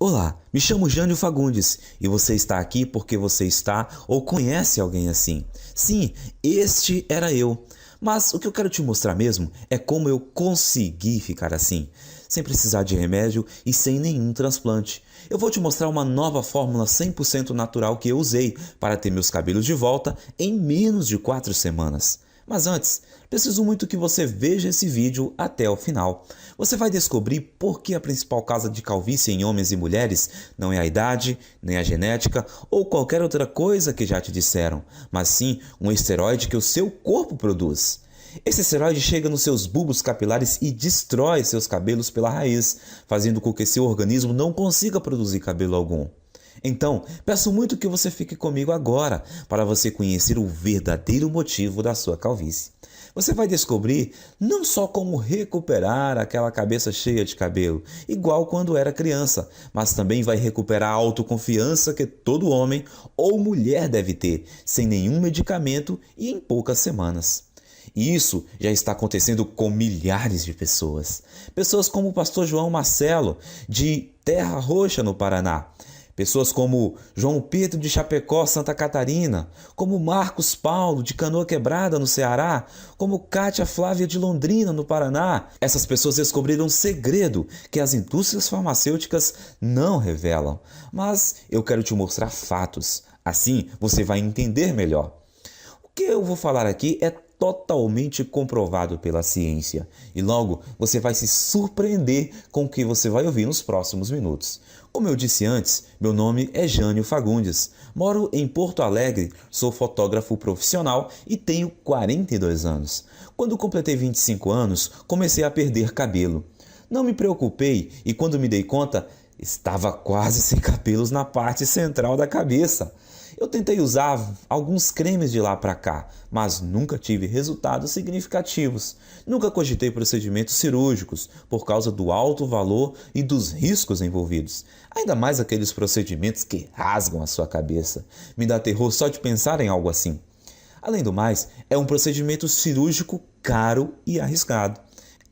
Olá, me chamo Jânio Fagundes e você está aqui porque você está ou conhece alguém assim. Sim, este era eu. Mas o que eu quero te mostrar mesmo é como eu consegui ficar assim, sem precisar de remédio e sem nenhum transplante. Eu vou te mostrar uma nova fórmula 100% natural que eu usei para ter meus cabelos de volta em menos de 4 semanas. Mas antes, preciso muito que você veja esse vídeo até o final. Você vai descobrir por que a principal causa de calvície em homens e mulheres não é a idade, nem a genética ou qualquer outra coisa que já te disseram, mas sim um esteroide que o seu corpo produz. Esse esteroide chega nos seus bulbos capilares e destrói seus cabelos pela raiz, fazendo com que seu organismo não consiga produzir cabelo algum. Então, peço muito que você fique comigo agora para você conhecer o verdadeiro motivo da sua calvície. Você vai descobrir não só como recuperar aquela cabeça cheia de cabelo, igual quando era criança, mas também vai recuperar a autoconfiança que todo homem ou mulher deve ter, sem nenhum medicamento e em poucas semanas. E isso já está acontecendo com milhares de pessoas. Pessoas como o pastor João Marcelo, de Terra Roxa, no Paraná. Pessoas como João Pedro de Chapecó, Santa Catarina, como Marcos Paulo de Canoa Quebrada, no Ceará, como Kátia Flávia de Londrina, no Paraná. Essas pessoas descobriram um segredo que as indústrias farmacêuticas não revelam. Mas eu quero te mostrar fatos. Assim você vai entender melhor. O que eu vou falar aqui é totalmente comprovado pela ciência e logo você vai se surpreender com o que você vai ouvir nos próximos minutos. Como eu disse antes, meu nome é Jânio Fagundes, moro em Porto Alegre, sou fotógrafo profissional e tenho 42 anos. Quando completei 25 anos, comecei a perder cabelo. Não me preocupei e quando me dei conta, estava quase sem cabelos na parte central da cabeça. Eu tentei usar alguns cremes de lá para cá, mas nunca tive resultados significativos. Nunca cogitei procedimentos cirúrgicos por causa do alto valor e dos riscos envolvidos. Ainda mais aqueles procedimentos que rasgam a sua cabeça. Me dá terror só de pensar em algo assim. Além do mais, é um procedimento cirúrgico caro e arriscado.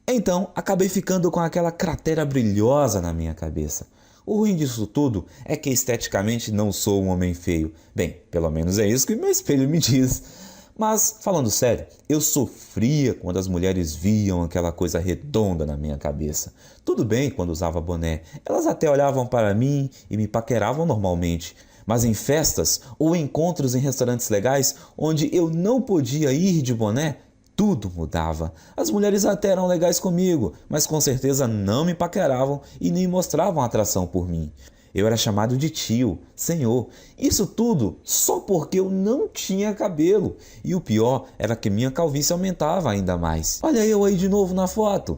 Então, acabei ficando com aquela cratera brilhosa na minha cabeça. O ruim disso tudo é que esteticamente não sou um homem feio. Bem, pelo menos é isso que meu espelho me diz. Mas, falando sério, eu sofria quando as mulheres viam aquela coisa redonda na minha cabeça. Tudo bem quando usava boné, elas até olhavam para mim e me paqueravam normalmente. Mas em festas ou encontros em restaurantes legais onde eu não podia ir de boné, tudo mudava. As mulheres até eram legais comigo, mas com certeza não me paqueravam e nem mostravam atração por mim. Eu era chamado de tio, senhor. Isso tudo só porque eu não tinha cabelo. E o pior era que minha calvície aumentava ainda mais. Olha eu aí de novo na foto.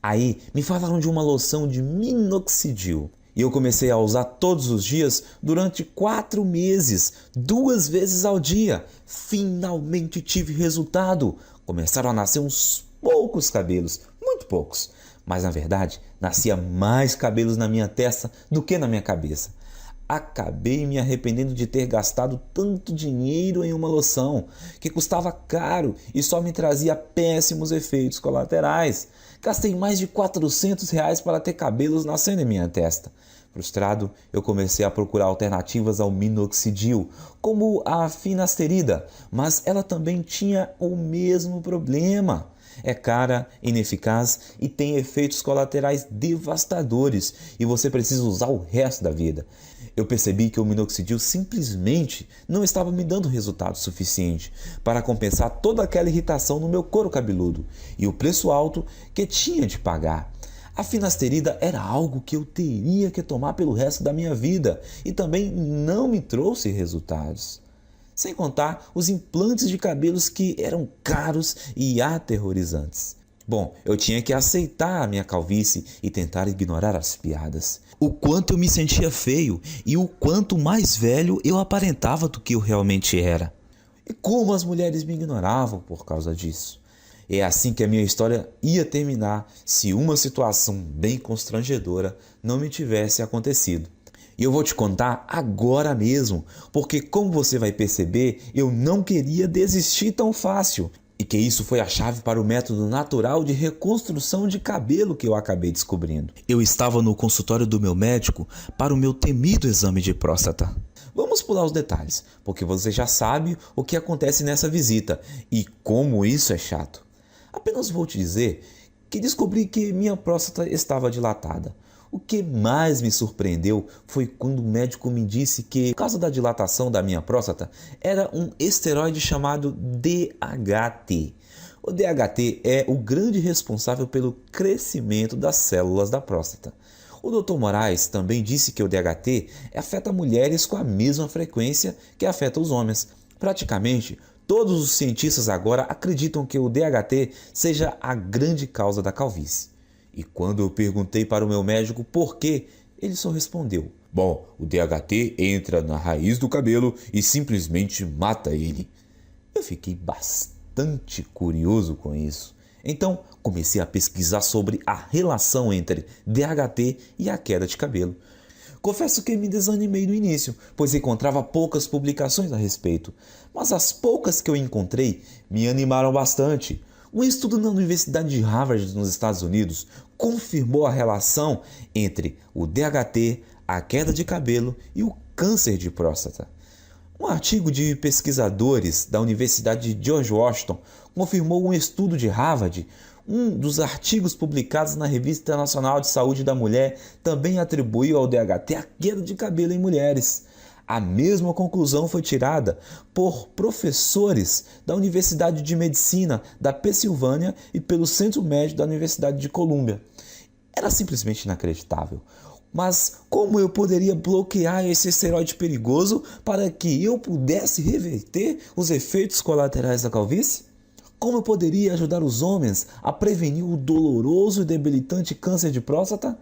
Aí me falaram de uma loção de minoxidil. E eu comecei a usar todos os dias durante 4 meses, 2 vezes ao dia. Finalmente tive resultado. Começaram a nascer uns poucos cabelos, muito poucos. Mas na verdade, nascia mais cabelos na minha testa do que na minha cabeça. Acabei me arrependendo de ter gastado tanto dinheiro em uma loção, que custava caro e só me trazia péssimos efeitos colaterais. Gastei mais de R$ 400 para ter cabelos nascendo em minha testa. Frustrado, eu comecei a procurar alternativas ao minoxidil, como a finasterida, mas ela também tinha o mesmo problema. É cara, ineficaz e tem efeitos colaterais devastadores e você precisa usar o resto da vida. Eu percebi que o minoxidil simplesmente não estava me dando resultado suficiente para compensar toda aquela irritação no meu couro cabeludo e o preço alto que tinha de pagar. A finasterida era algo que eu teria que tomar pelo resto da minha vida e também não me trouxe resultados. Sem contar os implantes de cabelos que eram caros e aterrorizantes. Bom, eu tinha que aceitar a minha calvície e tentar ignorar as piadas. O quanto eu me sentia feio e o quanto mais velho eu aparentava do que eu realmente era. E como as mulheres me ignoravam por causa disso. É assim que a minha história ia terminar se uma situação bem constrangedora não me tivesse acontecido. E eu vou te contar agora mesmo, porque como você vai perceber, eu não queria desistir tão fácil. E que isso foi a chave para o método natural de reconstrução de cabelo que eu acabei descobrindo. Eu estava no consultório do meu médico para o meu temido exame de próstata. Vamos pular os detalhes, porque você já sabe o que acontece nessa visita e como isso é chato. Apenas vou te dizer que descobri que minha próstata estava dilatada. O que mais me surpreendeu foi quando o médico me disse que, por causa da dilatação da minha próstata, era um esteroide chamado DHT. O DHT é o grande responsável pelo crescimento das células da próstata. O Dr. Moraes também disse que o DHT afeta mulheres com a mesma frequência que afeta os homens. Praticamente, todos os cientistas agora acreditam que o DHT seja a grande causa da calvície. E quando eu perguntei para o meu médico por quê, ele só respondeu: bom, o DHT entra na raiz do cabelo e simplesmente mata ele. Eu fiquei bastante curioso com isso. Então comecei a pesquisar sobre a relação entre DHT e a queda de cabelo. Confesso que me desanimei no início, pois encontrava poucas publicações a respeito. Mas as poucas que eu encontrei me animaram bastante. Um estudo na Universidade de Harvard, nos Estados Unidos, confirmou a relação entre o DHT, a queda de cabelo e o câncer de próstata. Um artigo de pesquisadores da Universidade de George Washington confirmou um estudo de Harvard. Um dos artigos publicados na Revista Internacional de Saúde da Mulher também atribuiu ao DHT a queda de cabelo em mulheres. A mesma conclusão foi tirada por professores da Universidade de Medicina da Pensilvânia e pelo Centro Médico da Universidade de Colômbia. Era simplesmente inacreditável. Mas como eu poderia bloquear esse esteroide perigoso para que eu pudesse reverter os efeitos colaterais da calvície? Como eu poderia ajudar os homens a prevenir o doloroso e debilitante câncer de próstata?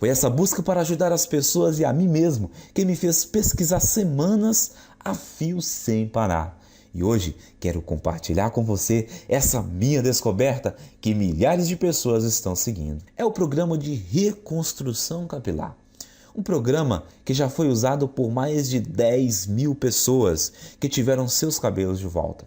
Foi essa busca para ajudar as pessoas e a mim mesmo que me fez pesquisar semanas a fio sem parar. E hoje quero compartilhar com você essa minha descoberta que milhares de pessoas estão seguindo. É o programa de reconstrução capilar. Um programa que já foi usado por mais de 10 mil pessoas que tiveram seus cabelos de volta.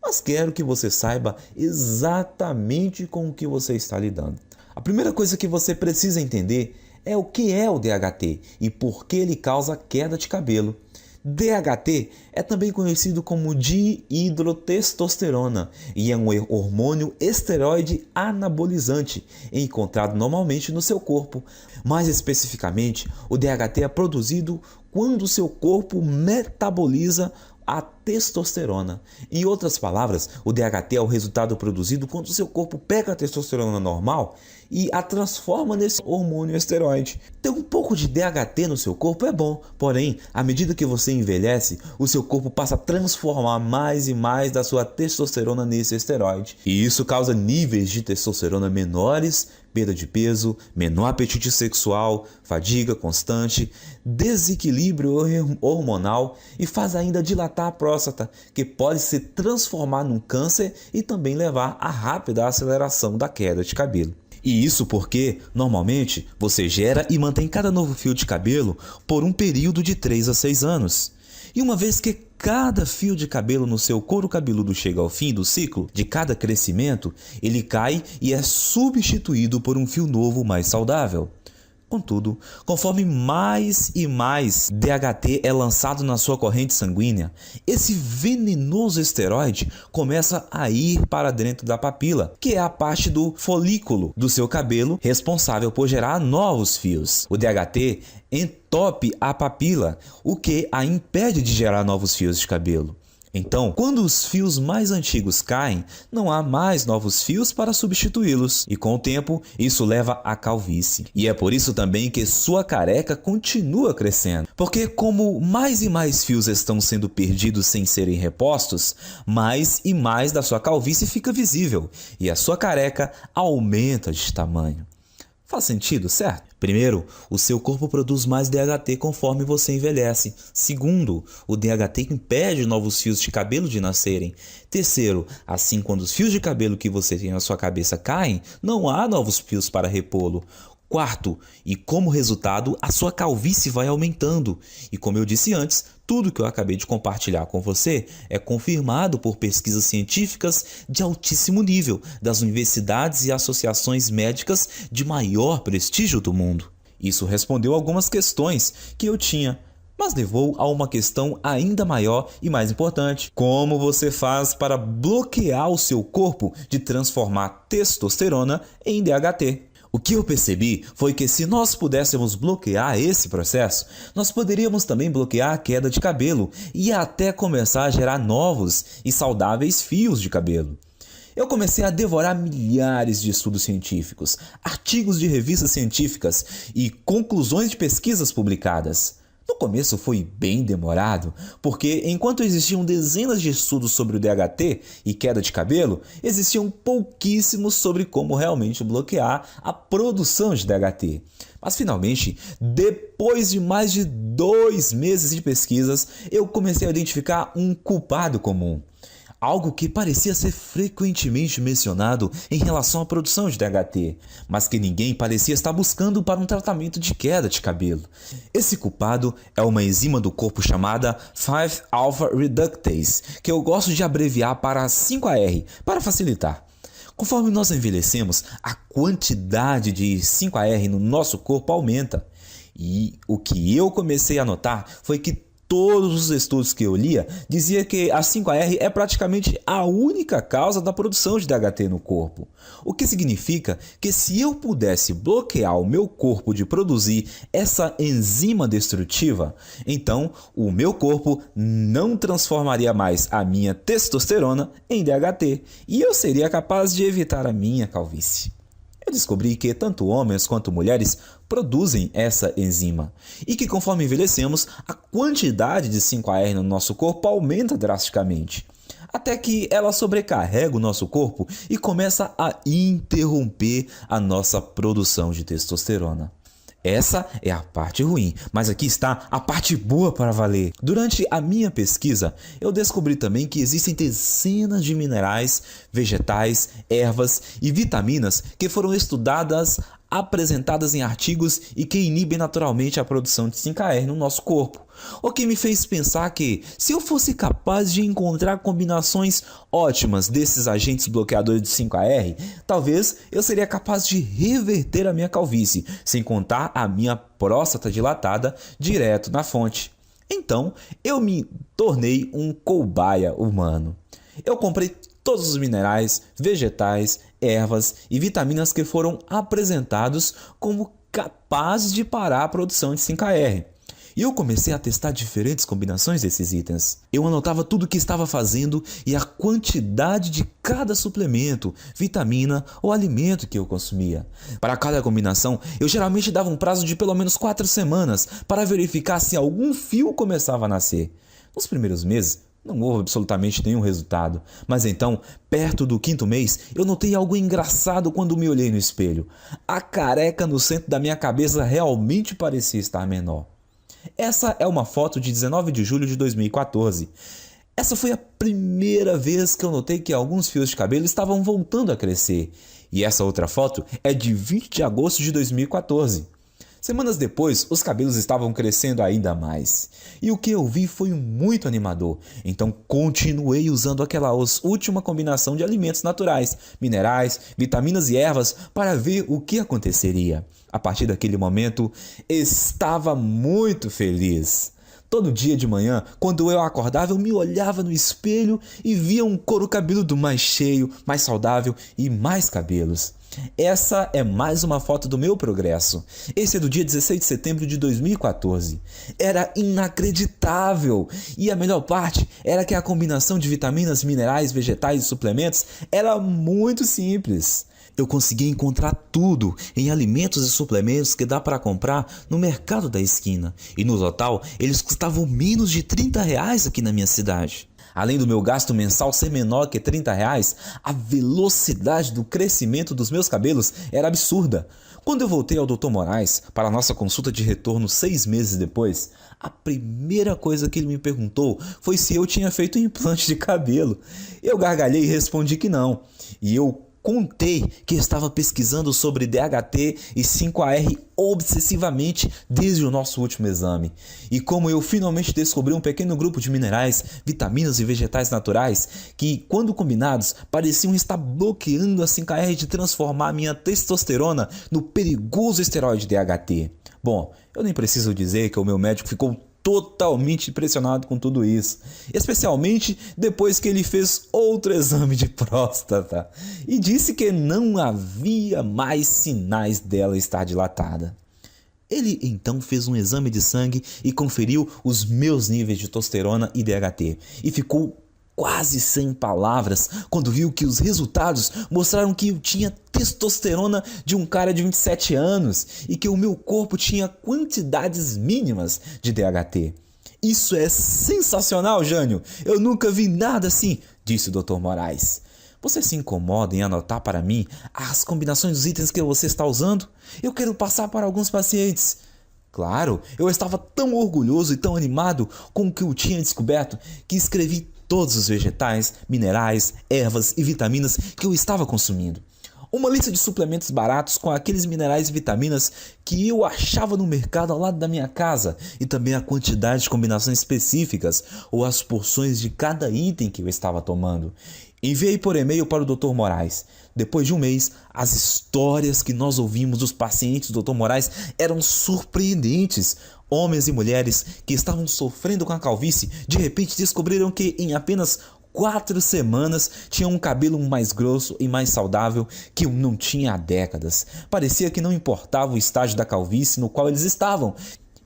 Mas quero que você saiba exatamente com o que você está lidando. A primeira coisa que você precisa entender é o que é o DHT e por que ele causa queda de cabelo. DHT é também conhecido como dihidrotestosterona e é um hormônio esteroide anabolizante encontrado normalmente no seu corpo. Mais especificamente, o DHT é produzido quando o seu corpo metaboliza a testosterona. Em outras palavras, o DHT é o resultado produzido quando o seu corpo pega a testosterona normal e a transforma nesse hormônio esteroide. Ter um pouco de DHT no seu corpo é bom, porém, à medida que você envelhece, o seu corpo passa a transformar mais e mais da sua testosterona nesse esteroide. E isso causa níveis de testosterona menores, perda de peso, menor apetite sexual, fadiga constante, desequilíbrio hormonal e faz ainda dilatar a próstata, que pode se transformar num câncer e também levar à rápida aceleração da queda de cabelo. E isso porque, normalmente, você gera e mantém cada novo fio de cabelo por um período de 3 a 6 anos. E uma vez que cada fio de cabelo no seu couro cabeludo chega ao fim do ciclo de cada crescimento, ele cai e é substituído por um fio novo mais saudável. Contudo, conforme mais e mais DHT é lançado na sua corrente sanguínea, esse venenoso esteroide começa a ir para dentro da papila, que é a parte do folículo do seu cabelo responsável por gerar novos fios. O DHT entope a papila, o que a impede de gerar novos fios de cabelo. Então, quando os fios mais antigos caem, não há mais novos fios para substituí-los. E com o tempo, isso leva à calvície. E é por isso também que sua careca continua crescendo. Porque como mais e mais fios estão sendo perdidos sem serem repostos, mais e mais da sua calvície fica visível. E a sua careca aumenta de tamanho. Faz sentido, certo? Primeiro, o seu corpo produz mais DHT conforme você envelhece. Segundo, o DHT impede novos fios de cabelo de nascerem. Terceiro, assim quando os fios de cabelo que você tem na sua cabeça caem, não há novos fios para repô-lo. Quarto, e como resultado, a sua calvície vai aumentando. E como eu disse antes, tudo que eu acabei de compartilhar com você é confirmado por pesquisas científicas de altíssimo nível das universidades e associações médicas de maior prestígio do mundo. Isso respondeu algumas questões que eu tinha, mas levou a uma questão ainda maior e mais importante. Como você faz para bloquear o seu corpo de transformar testosterona em DHT? O que eu percebi foi que se nós pudéssemos bloquear esse processo, nós poderíamos também bloquear a queda de cabelo e até começar a gerar novos e saudáveis fios de cabelo. Eu comecei a devorar milhares de estudos científicos, artigos de revistas científicas e conclusões de pesquisas publicadas. No começo foi bem demorado, porque enquanto existiam dezenas de estudos sobre o DHT e queda de cabelo, existiam pouquíssimos sobre como realmente bloquear a produção de DHT. Mas finalmente, depois de mais de 2 meses de pesquisas, eu comecei a identificar um culpado comum. Algo que parecia ser frequentemente mencionado em relação à produção de DHT, mas que ninguém parecia estar buscando para um tratamento de queda de cabelo. Esse culpado é uma enzima do corpo chamada 5-alpha reductase, que eu gosto de abreviar para 5AR, para facilitar. Conforme nós envelhecemos, a quantidade de 5AR no nosso corpo aumenta. E o que eu comecei a notar foi que todos os estudos que eu lia diziam que a 5AR é praticamente a única causa da produção de DHT no corpo. O que significa que se eu pudesse bloquear o meu corpo de produzir essa enzima destrutiva, então o meu corpo não transformaria mais a minha testosterona em DHT e eu seria capaz de evitar a minha calvície. Eu descobri que tanto homens quanto mulheres produzem essa enzima e que conforme envelhecemos, a quantidade de 5AR no nosso corpo aumenta drasticamente, até que ela sobrecarrega o nosso corpo e começa a interromper a nossa produção de testosterona. Essa é a parte ruim, mas aqui está a parte boa para valer. Durante a minha pesquisa, eu descobri também que existem dezenas de minerais, vegetais, ervas e vitaminas que foram estudadas, apresentadas em artigos e que inibem naturalmente a produção de 5AR no nosso corpo. O que me fez pensar que, se eu fosse capaz de encontrar combinações ótimas desses agentes bloqueadores de 5AR, talvez eu seria capaz de reverter a minha calvície, sem contar a minha próstata dilatada direto na fonte. Então, eu me tornei um cobaia humano. Eu comprei todos os minerais, vegetais, ervas e vitaminas que foram apresentados como capazes de parar a produção de 5AR. E eu comecei a testar diferentes combinações desses itens. Eu anotava tudo o que estava fazendo e a quantidade de cada suplemento, vitamina ou alimento que eu consumia. Para cada combinação, eu geralmente dava um prazo de pelo menos 4 semanas para verificar se algum fio começava a nascer. Nos primeiros meses, não houve absolutamente nenhum resultado, mas então, perto do 5º mês, eu notei algo engraçado quando me olhei no espelho. A careca no centro da minha cabeça realmente parecia estar menor. Essa é uma foto de 19 de julho de 2014. Essa foi a primeira vez que eu notei que alguns fios de cabelo estavam voltando a crescer. E essa outra foto é de 20 de agosto de 2014. Semanas depois, os cabelos estavam crescendo ainda mais. E o que eu vi foi muito animador. Então continuei usando aquela última combinação de alimentos naturais, minerais, vitaminas e ervas para ver o que aconteceria. A partir daquele momento, estava muito feliz. Todo dia de manhã, quando eu acordava, eu me olhava no espelho e via um couro cabeludo mais cheio, mais saudável e mais cabelos. Essa é mais uma foto do meu progresso. Esse é do dia 16 de setembro de 2014. Era inacreditável. E a melhor parte era que a combinação de vitaminas, minerais, vegetais e suplementos era muito simples. Eu consegui encontrar tudo em alimentos e suplementos que dá para comprar no mercado da esquina. E no total, eles custavam menos de R$30 aqui na minha cidade. Além do meu gasto mensal ser menor que R$30, a velocidade do crescimento dos meus cabelos era absurda. Quando eu voltei ao Dr. Moraes para a nossa consulta de retorno 6 meses depois, a primeira coisa que ele me perguntou foi se eu tinha feito um implante de cabelo. Eu gargalhei e respondi que não. E eu contei que estava pesquisando sobre DHT e 5-AR obsessivamente desde o nosso último exame. E como eu finalmente descobri um pequeno grupo de minerais, vitaminas e vegetais naturais que, quando combinados, pareciam estar bloqueando a 5-AR de transformar minha testosterona no perigoso esteroide DHT. Bom, eu nem preciso dizer que o meu médico ficou totalmente impressionado com tudo isso, especialmente depois que ele fez outro exame de próstata e disse que não havia mais sinais dela estar dilatada. Ele então fez um exame de sangue e conferiu os meus níveis de testosterona e DHT e ficou quase sem palavras quando viu que os resultados mostraram que eu tinha testosterona de um cara de 27 anos e que o meu corpo tinha quantidades mínimas de DHT. Isso é sensacional, Jânio! Eu nunca vi nada assim, disse o Dr. Moraes. Você se incomoda em anotar para mim as combinações dos itens que você está usando? Eu quero passar para alguns pacientes. Claro, eu estava tão orgulhoso e tão animado com o que eu tinha descoberto que escrevi todos os vegetais, minerais, ervas e vitaminas que eu estava consumindo. Uma lista de suplementos baratos com aqueles minerais e vitaminas que eu achava no mercado ao lado da minha casa e também a quantidade de combinações específicas ou as porções de cada item que eu estava tomando. Enviei por e-mail para o Dr. Moraes. Depois de um mês, as histórias que nós ouvimos dos pacientes do Dr. Moraes eram surpreendentes. Homens e mulheres que estavam sofrendo com a calvície de repente descobriram que em apenas 4 semanas tinham um cabelo mais grosso e mais saudável que eu não tinha há décadas. Parecia que não importava o estágio da calvície no qual eles estavam.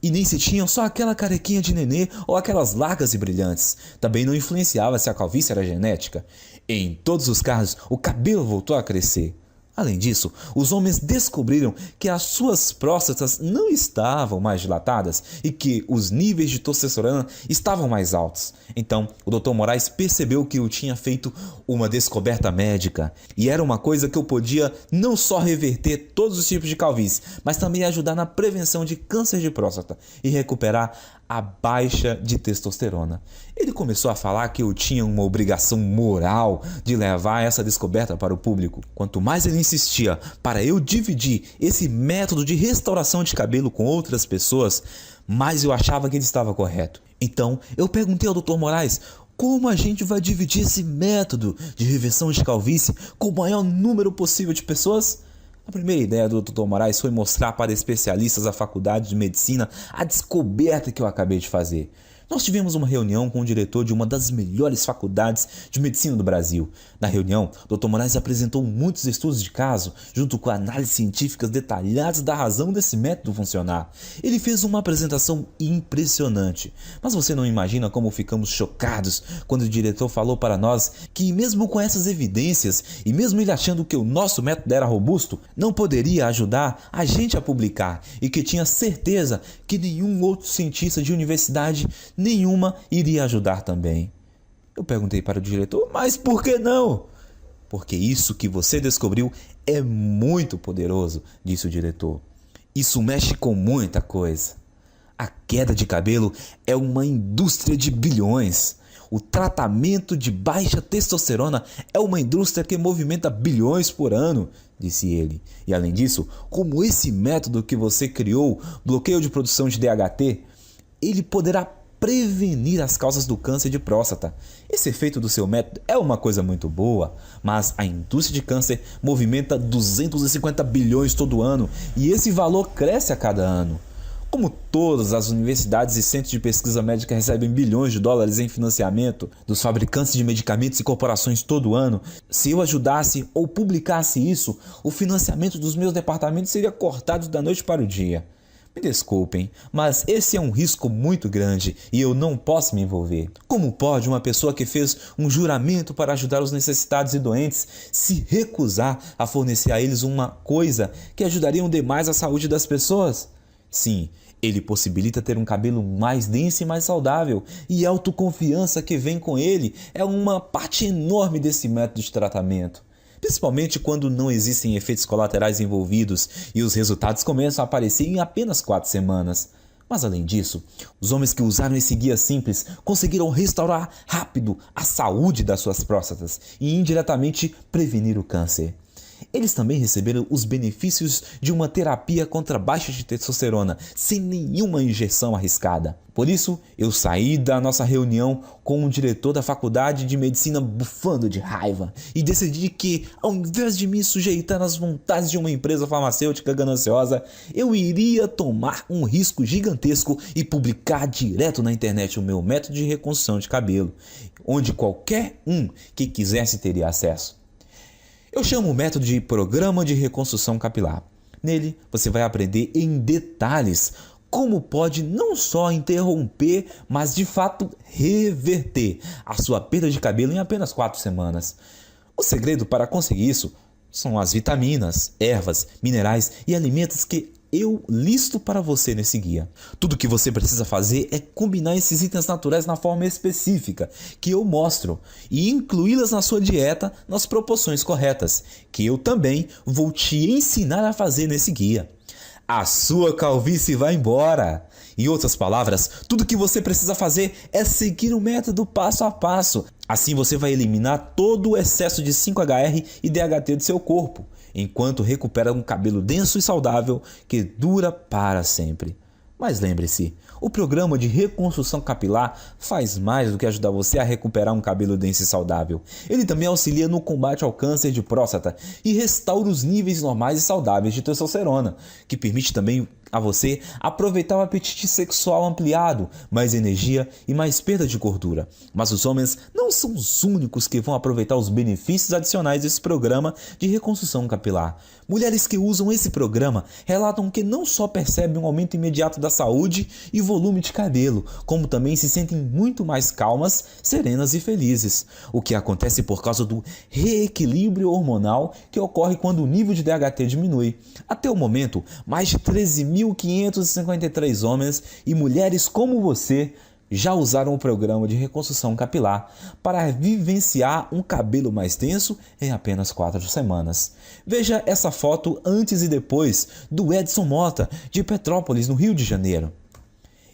E nem se tinham só aquela carequinha de nenê ou aquelas largas e brilhantes. Também não influenciava se a calvície era genética. Em todos os casos, o cabelo voltou a crescer. Além disso, os homens descobriram que as suas próstatas não estavam mais dilatadas e que os níveis de testosterona estavam mais altos. Então, o Dr. Moraes percebeu que eu tinha feito uma descoberta médica e era uma coisa que eu podia não só reverter todos os tipos de calvície, mas também ajudar na prevenção de câncer de próstata e recuperar a baixa de testosterona. Ele começou a falar que eu tinha uma obrigação moral de levar essa descoberta para o público. Quanto mais ele insistia para eu dividir esse método de restauração de cabelo com outras pessoas, mais eu achava que ele estava correto. Então, eu perguntei ao Dr. Moraes como a gente vai dividir esse método de reversão de calvície com o maior número possível de pessoas? A primeira ideia do Dr. Moraes foi mostrar para especialistas da faculdade de medicina a descoberta que eu acabei de fazer. Nós tivemos uma reunião com o diretor de uma das melhores faculdades de medicina do Brasil. Na reunião, Dr. Moraes apresentou muitos estudos de caso, junto com análises científicas detalhadas da razão desse método funcionar. Ele fez uma apresentação impressionante, mas você não imagina como ficamos chocados quando o diretor falou para nós que mesmo com essas evidências, e mesmo ele achando que o nosso método era robusto, não poderia ajudar a gente a publicar e que tinha certeza que nenhum outro cientista de universidade nenhuma iria ajudar também. Eu perguntei para o diretor, mas por que não? Porque isso que você descobriu é muito poderoso, disse o diretor. Isso mexe com muita coisa. A queda de cabelo é uma indústria de bilhões. O tratamento de baixa testosterona é uma indústria que movimenta bilhões por ano, disse ele. E além disso, como esse método que você criou, bloqueio de produção de DHT, ele poderá prevenir as causas do câncer de próstata. Esse efeito do seu método é uma coisa muito boa, mas a indústria de câncer movimenta 250 bilhões todo ano e esse valor cresce a cada ano. Como todas as universidades e centros de pesquisa médica recebem bilhões de dólares em financiamento dos fabricantes de medicamentos e corporações todo ano, se eu ajudasse ou publicasse isso, o financiamento dos meus departamentos seria cortado da noite para o dia. Me desculpem, mas esse é um risco muito grande e eu não posso me envolver. Como pode uma pessoa que fez um juramento para ajudar os necessitados e doentes se recusar a fornecer a eles uma coisa que ajudaria demais a saúde das pessoas? Sim, ele possibilita ter um cabelo mais denso e mais saudável, e a autoconfiança que vem com ele é uma parte enorme desse método de tratamento. Principalmente quando não existem efeitos colaterais envolvidos e os resultados começam a aparecer em apenas 4 semanas. Mas além disso, os homens que usaram esse guia simples conseguiram restaurar rápido a saúde das suas próstatas e indiretamente prevenir o câncer. Eles também receberam os benefícios de uma terapia contra baixa de testosterona, sem nenhuma injeção arriscada. Por isso, eu saí da nossa reunião com o diretor da faculdade de medicina bufando de raiva e decidi que, ao invés de me sujeitar às vontades de uma empresa farmacêutica gananciosa, eu iria tomar um risco gigantesco e publicar direto na internet o meu método de reconstrução de cabelo, onde qualquer um que quisesse teria acesso. Eu chamo o método de Programa de Reconstrução Capilar. Nele, você vai aprender em detalhes como pode não só interromper, mas de fato reverter a sua perda de cabelo em apenas 4 semanas. O segredo para conseguir isso são as vitaminas, ervas, minerais e alimentos que eu listo para você nesse guia. Tudo que você precisa fazer é combinar esses itens naturais na forma específica que eu mostro e incluí-las na sua dieta nas proporções corretas, que eu também vou te ensinar a fazer nesse guia. A sua calvície vai embora! Em outras palavras, tudo que você precisa fazer é seguir o método passo a passo. Assim você vai eliminar todo o excesso de 5HR e DHT do seu corpo, enquanto recupera um cabelo denso e saudável que dura para sempre. Mas lembre-se, o programa de reconstrução capilar faz mais do que ajudar você a recuperar um cabelo denso e saudável. Ele também auxilia no combate ao câncer de próstata e restaura os níveis normais e saudáveis de testosterona, que permite também a você aproveitar o apetite sexual ampliado, mais energia e mais perda de gordura. Mas os homens não são os únicos que vão aproveitar os benefícios adicionais desse programa de reconstrução capilar. Mulheres que usam esse programa relatam que não só percebem um aumento imediato da saúde e volume de cabelo, como também se sentem muito mais calmas, serenas e felizes. O que acontece por causa do reequilíbrio hormonal que ocorre quando o nível de DHT diminui. Até o momento, mais de 13.553 homens e mulheres como você já usaram o programa de reconstrução capilar para vivenciar um cabelo mais denso em apenas 4 semanas. Veja essa foto antes e depois do Edson Mota, de Petrópolis, no Rio de Janeiro,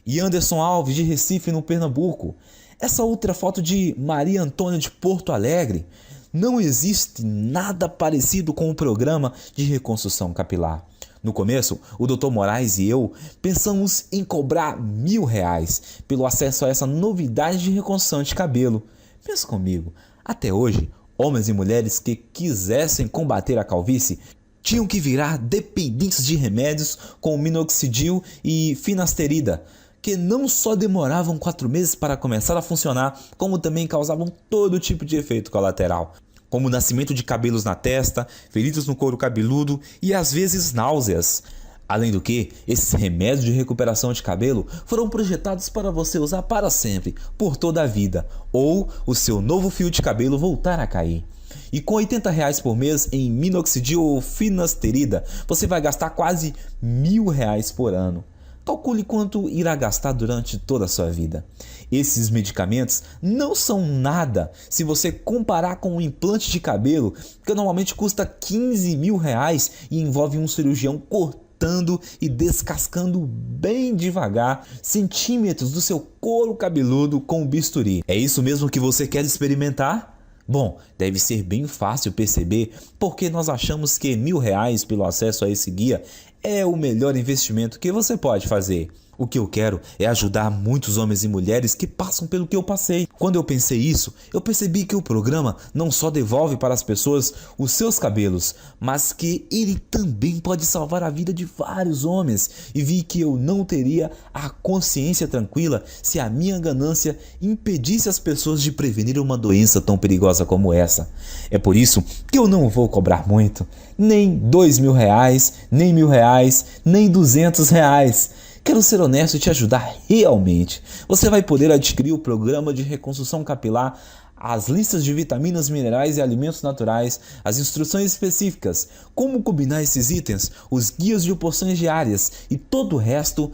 e Anderson Alves, de Recife, no Pernambuco. Essa outra foto de Maria Antônia, de Porto Alegre. Não existe nada parecido com o programa de reconstrução capilar. No começo, o Dr. Moraes e eu pensamos em cobrar R$1.000 pelo acesso a essa novidade de reconstrução de cabelo. Pensa comigo, até hoje, homens e mulheres que quisessem combater a calvície tinham que virar dependentes de remédios como minoxidil e finasterida, que não só demoravam 4 meses para começar a funcionar, como também causavam todo tipo de efeito colateral, como o nascimento de cabelos na testa, feridas no couro cabeludo e às vezes náuseas. Além do que, esses remédios de recuperação de cabelo foram projetados para você usar para sempre, por toda a vida, ou o seu novo fio de cabelo voltar a cair. E com R$80 por mês em minoxidil ou finasterida, você vai gastar quase R$1.000 por ano. Calcule quanto irá gastar durante toda a sua vida. Esses medicamentos não são nada se você comparar com um implante de cabelo, que normalmente custa R$15.000 e envolve um cirurgião cortando e descascando bem devagar centímetros do seu couro cabeludo com o bisturi. É isso mesmo que você quer experimentar? Bom, deve ser bem fácil perceber porque nós achamos que R$1.000 pelo acesso a esse guia é o melhor investimento que você pode fazer. O que eu quero é ajudar muitos homens e mulheres que passam pelo que eu passei. Quando eu pensei isso, eu percebi que o programa não só devolve para as pessoas os seus cabelos, mas que ele também pode salvar a vida de vários homens. E vi que eu não teria a consciência tranquila se a minha ganância impedisse as pessoas de prevenir uma doença tão perigosa como essa. É por isso que eu não vou cobrar muito, nem R$2.000, nem R$1.000, nem R$200. Quero ser honesto e te ajudar realmente. Você vai poder adquirir o programa de reconstrução capilar, as listas de vitaminas, minerais e alimentos naturais, as instruções específicas, como combinar esses itens, os guias de porções diárias e todo o resto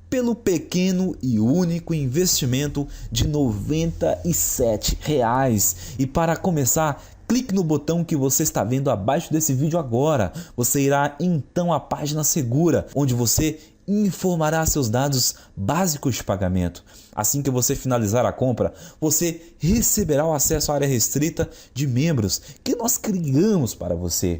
pelo pequeno e único investimento de R$97. E para começar, clique no botão que você está vendo abaixo desse vídeo agora. Você irá então à página segura, onde você informará seus dados básicos de pagamento. Assim que você finalizar a compra, você receberá o acesso à área restrita de membros que nós criamos para você.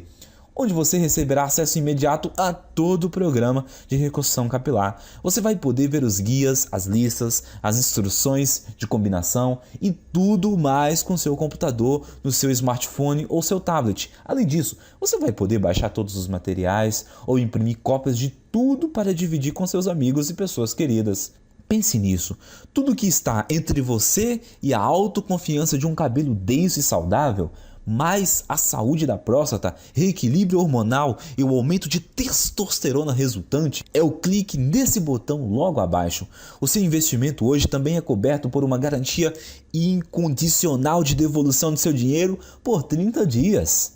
onde você receberá acesso imediato a todo o programa de reconstrução capilar. Você vai poder ver os guias, as listas, as instruções de combinação e tudo mais com seu computador, no seu smartphone ou seu tablet. Além disso, você vai poder baixar todos os materiais ou imprimir cópias de tudo para dividir com seus amigos e pessoas queridas. Pense nisso, tudo que está entre você e a autoconfiança de um cabelo denso e saudável, mais a saúde da próstata, reequilíbrio hormonal e o aumento de testosterona resultante, é o clique nesse botão logo abaixo. O seu investimento hoje também é coberto por uma garantia incondicional de devolução do seu dinheiro por 30 dias.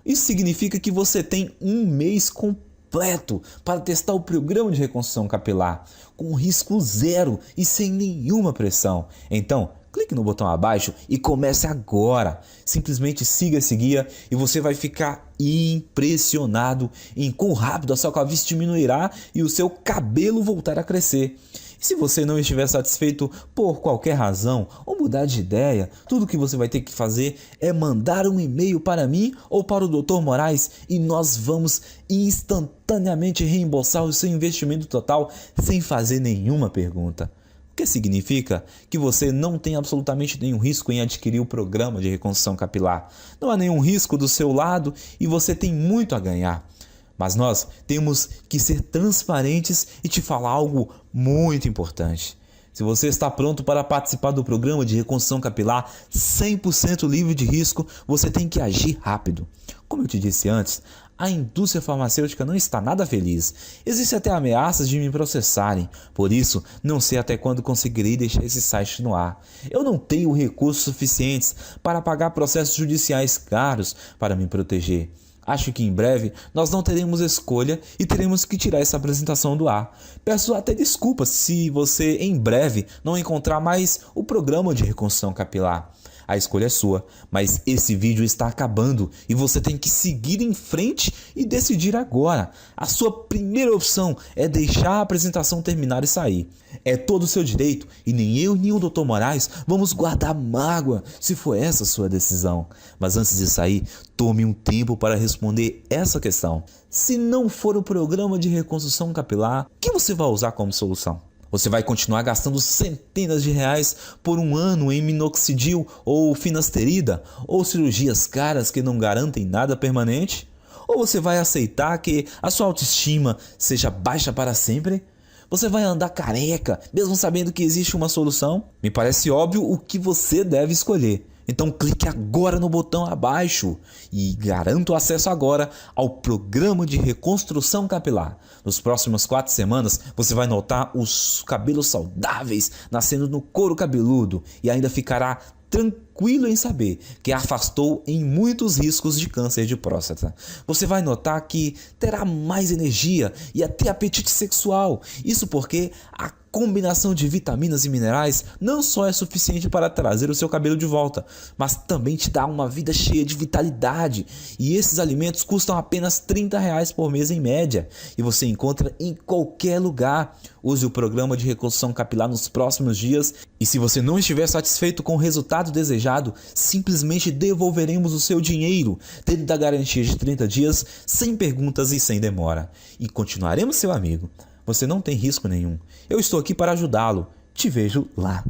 Isso significa que você tem um mês completo para testar o programa de reconstrução capilar, com risco zero e sem nenhuma pressão. Então, clique no botão abaixo e comece agora. Simplesmente siga esse guia e você vai ficar impressionado em quão rápido a sua calvície diminuirá e o seu cabelo voltar a crescer. E se você não estiver satisfeito por qualquer razão ou mudar de ideia, tudo que você vai ter que fazer é mandar um e-mail para mim ou para o Dr. Moraes e nós vamos instantaneamente reembolsar o seu investimento total sem fazer nenhuma pergunta. O que significa que você não tem absolutamente nenhum risco em adquirir o programa de reconstrução capilar. Não há nenhum risco do seu lado e você tem muito a ganhar. Mas nós temos que ser transparentes e te falar algo muito importante. Se você está pronto para participar do programa de reconstrução capilar 100% livre de risco, você tem que agir rápido. Como eu te disse antes, a indústria farmacêutica não está nada feliz. Existem até ameaças de me processarem. Por isso, não sei até quando conseguirei deixar esse site no ar. Eu não tenho recursos suficientes para pagar processos judiciais caros para me proteger. Acho que em breve nós não teremos escolha e teremos que tirar essa apresentação do ar. Peço até desculpas se você em breve não encontrar mais o programa de reconstrução capilar. A escolha é sua, mas esse vídeo está acabando e você tem que seguir em frente e decidir agora. A sua primeira opção é deixar a apresentação terminar e sair. É todo o seu direito e nem eu nem o Dr. Moraes vamos guardar mágoa se for essa a sua decisão. Mas antes de sair, tome um tempo para responder essa questão. Se não for o programa de reconstrução capilar, o que você vai usar como solução? Você vai continuar gastando centenas de reais por um ano em minoxidil ou finasterida ou cirurgias caras que não garantem nada permanente? Ou você vai aceitar que a sua autoestima seja baixa para sempre? Você vai andar careca, mesmo sabendo que existe uma solução? Me parece óbvio o que você deve escolher. Então clique agora no botão abaixo e garanta o acesso agora ao programa de reconstrução capilar. Nos próximas 4 semanas você vai notar os cabelos saudáveis nascendo no couro cabeludo e ainda ficará tranquilo em saber que afastou em muitos riscos de câncer de próstata. Você vai notar que terá mais energia e até apetite sexual. Isso porque a combinação de vitaminas e minerais não só é suficiente para trazer o seu cabelo de volta, mas também te dá uma vida cheia de vitalidade. E esses alimentos custam apenas R$30 por mês em média e você encontra em qualquer lugar. Use o programa de reconstrução capilar nos próximos dias e se você não estiver satisfeito com o resultado desejado, simplesmente devolveremos o seu dinheiro, tendo a garantia de 30 dias, sem perguntas e sem demora. E continuaremos seu amigo. Você não tem risco nenhum. Eu estou aqui para ajudá-lo. Te vejo lá.